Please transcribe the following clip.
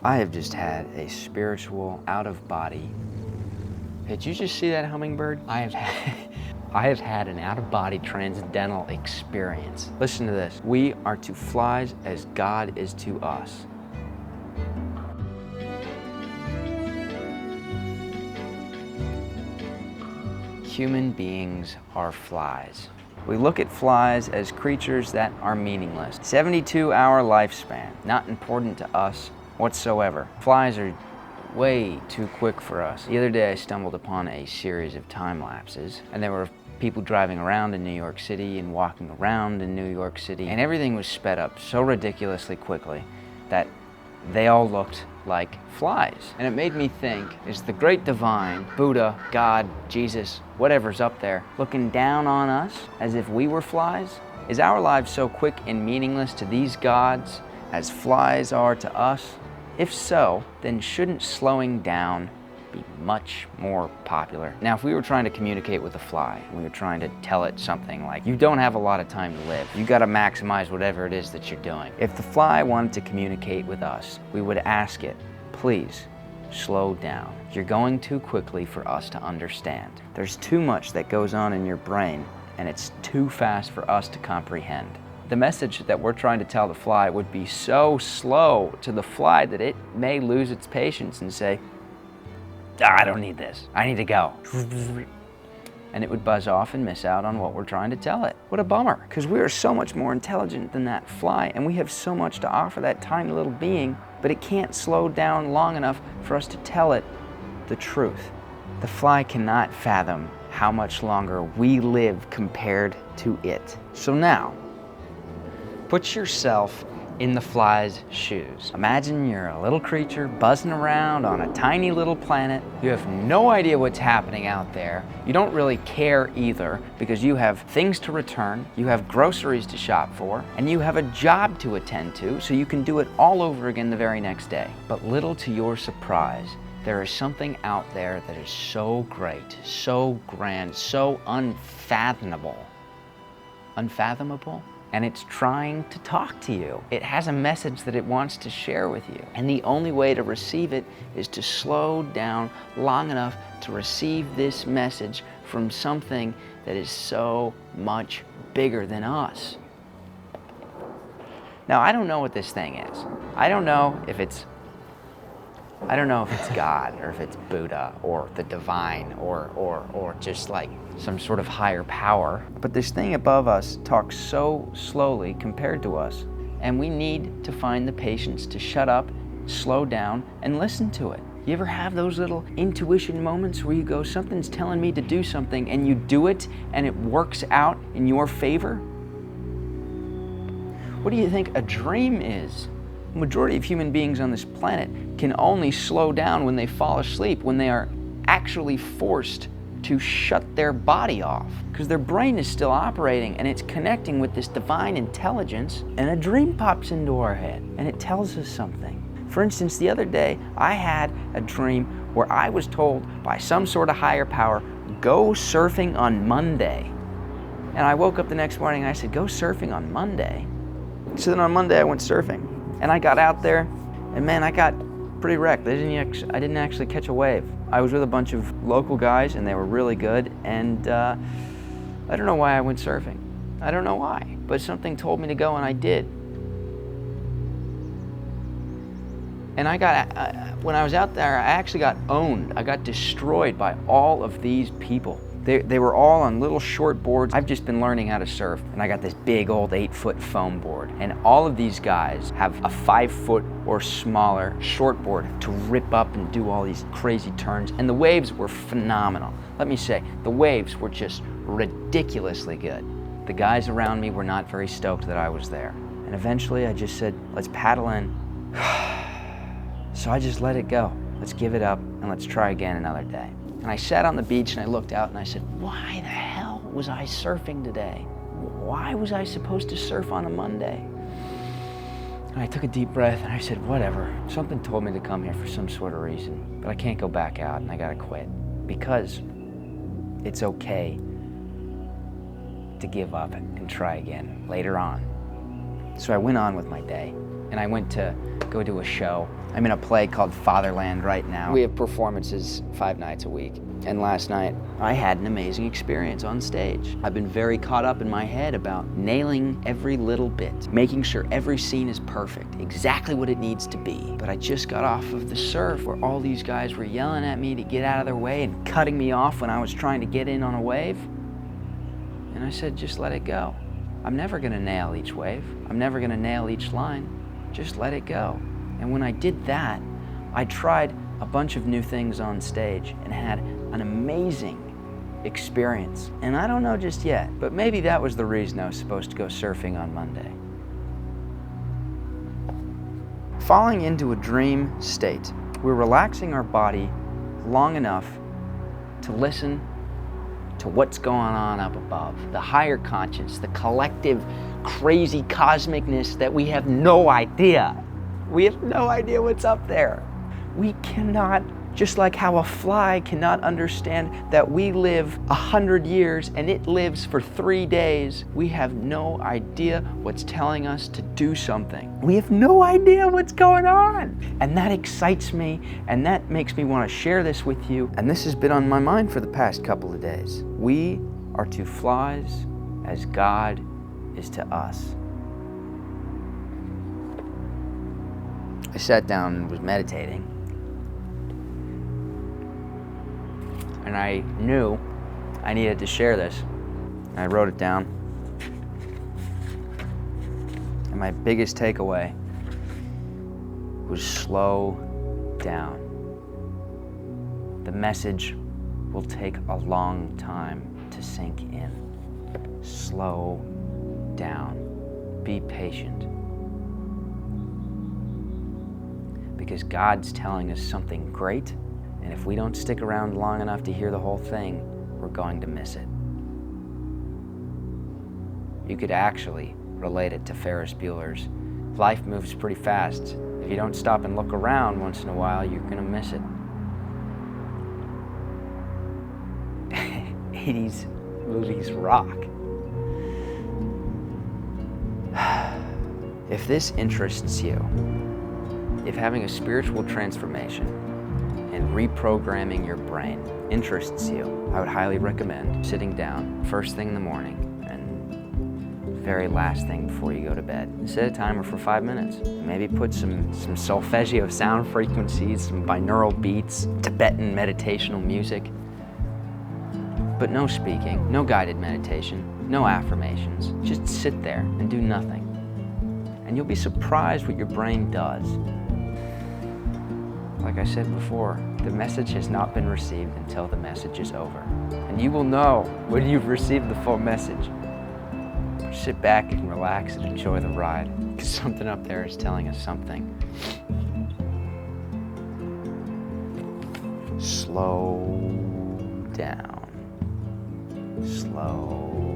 I have just had a spiritual out-of-body. Did you just see that hummingbird? I have had an out-of-body transcendental experience. Listen to this. We are to flies as God is to us. Human beings are flies. We look at flies as creatures that are meaningless. 72-hour lifespan, not important to us whatsoever. Flies are way too quick for us. The other day I stumbled upon a series of time lapses, and there were people driving around in New York City and walking around in New York City, and everything was sped up so ridiculously quickly that they all looked like flies. And it made me think, is the great divine, Buddha, God, Jesus, whatever's up there, looking down on us as if we were flies? Is our lives so quick and meaningless to these gods as flies are to us? If so, then shouldn't slowing down be much more popular? Now, if we were trying to communicate with a fly, we were trying to tell it something like, you don't have a lot of time to live. You gotta maximize whatever it is that you're doing. If the fly wanted to communicate with us, we would ask it, please, slow down. You're going too quickly for us to understand. There's too much that goes on in your brain, and it's too fast for us to comprehend. The message that we're trying to tell the fly would be so slow to the fly that it may lose its patience and say, I don't need this, I need to go. And it would buzz off and miss out on what we're trying to tell it. What a bummer, because we are so much more intelligent than that fly, and we have so much to offer that tiny little being, but it can't slow down long enough for us to tell it the truth. The fly cannot fathom how much longer we live compared to it. So now, put yourself in the fly's shoes. Imagine you're a little creature buzzing around on a tiny little planet. You have no idea what's happening out there. You don't really care either because you have things to return, you have groceries to shop for, and you have a job to attend to, so you can do it all over again the very next day. But little to your surprise, there is something out there that is so great, so grand, so unfathomable. Unfathomable? And it's trying to talk to you. It has a message that it wants to share with you. And the only way to receive it is to slow down long enough to receive this message from something that is so much bigger than us. Now, I don't know what this thing is. I don't know if it's God or if it's Buddha or the divine or just like some sort of higher power. But this thing above us talks so slowly compared to us, and we need to find the patience to shut up, slow down, and listen to it. You ever have those little intuition moments where you go, something's telling me to do something, and you do it and it works out in your favor? What do you think a dream is? The majority of human beings on this planet can only slow down when they fall asleep, when they are actually forced to shut their body off, because their brain is still operating and it's connecting with this divine intelligence, and a dream pops into our head and it tells us something. For instance, the other day I had a dream where I was told by some sort of higher power, go surfing on Monday. And I woke up the next morning and I said, go surfing on Monday? So then on Monday I went surfing. And I got out there, and man, I got pretty wrecked. I didn't actually catch a wave. I was with a bunch of local guys, and they were really good, and I don't know why I went surfing. I don't know why, but something told me to go, and I did. And when I was out there, I actually got owned. I got destroyed by all of these people. They were all on little short boards. I've just been learning how to surf, and I got this big old 8-foot foam board. And all of these guys have a 5-foot or smaller short board to rip up and do all these crazy turns. And the waves were phenomenal. Let me say, the waves were just ridiculously good. The guys around me were not very stoked that I was there. And eventually I just said, let's paddle in. So I just let it go. Let's give it up and let's try again another day. And I sat on the beach and I looked out and I said, why the hell was I surfing today? Why was I supposed to surf on a Monday? And I took a deep breath and I said, whatever. Something told me to come here for some sort of reason, but I can't go back out and I gotta quit, because it's okay to give up and try again later on. So I went on with my day. and I went to go to a show. I'm in a play called Fatherland right now. We have performances 5 nights a week. And last night, I had an amazing experience on stage. I've been very caught up in my head about nailing every little bit, making sure every scene is perfect, exactly what it needs to be. But I just got off of the surf where all these guys were yelling at me to get out of their way and cutting me off when I was trying to get in on a wave. And I said, just let it go. I'm never gonna nail each wave. I'm never gonna nail each line. Just let it go. And when I did that, I tried a bunch of new things on stage and had an amazing experience. And I don't know just yet, but maybe that was the reason I was supposed to go surfing on Monday. Falling into a dream state, we're relaxing our body long enough to listen to what's going on up above, the higher conscious, the collective, crazy cosmicness that we have no idea. We have no idea what's up there. We cannot, just like how a fly cannot understand that we live 100 years and it lives for 3 days, we have no idea what's telling us to do something. We have no idea what's going on. And that excites me, and that makes me want to share this with you. And this has been on my mind for the past couple of days. We are to flies as God is to us. I sat down and was meditating. And I knew I needed to share this. And I wrote it down. And my biggest takeaway was slow down. The message will take a long time to sink in. Slow down. Be patient. Because God's telling us something great. And if we don't stick around long enough to hear the whole thing, we're going to miss it. You could actually relate it to Ferris Bueller's life moves pretty fast. If you don't stop and look around once in a while, you're gonna miss it. 80s movies rock. If this interests you, if having a spiritual transformation and reprogramming your brain interests you, I would highly recommend sitting down first thing in the morning and very last thing before you go to bed. Set a timer for 5 minutes. Maybe put some solfeggio sound frequencies, some binaural beats, Tibetan meditational music. But no speaking, no guided meditation, no affirmations. Just sit there and do nothing. And you'll be surprised what your brain does. Like I said before, the message has not been received until the message is over. And you will know when you've received the full message. Sit back and relax and enjoy the ride, because something up there is telling us something. Slow down. Slow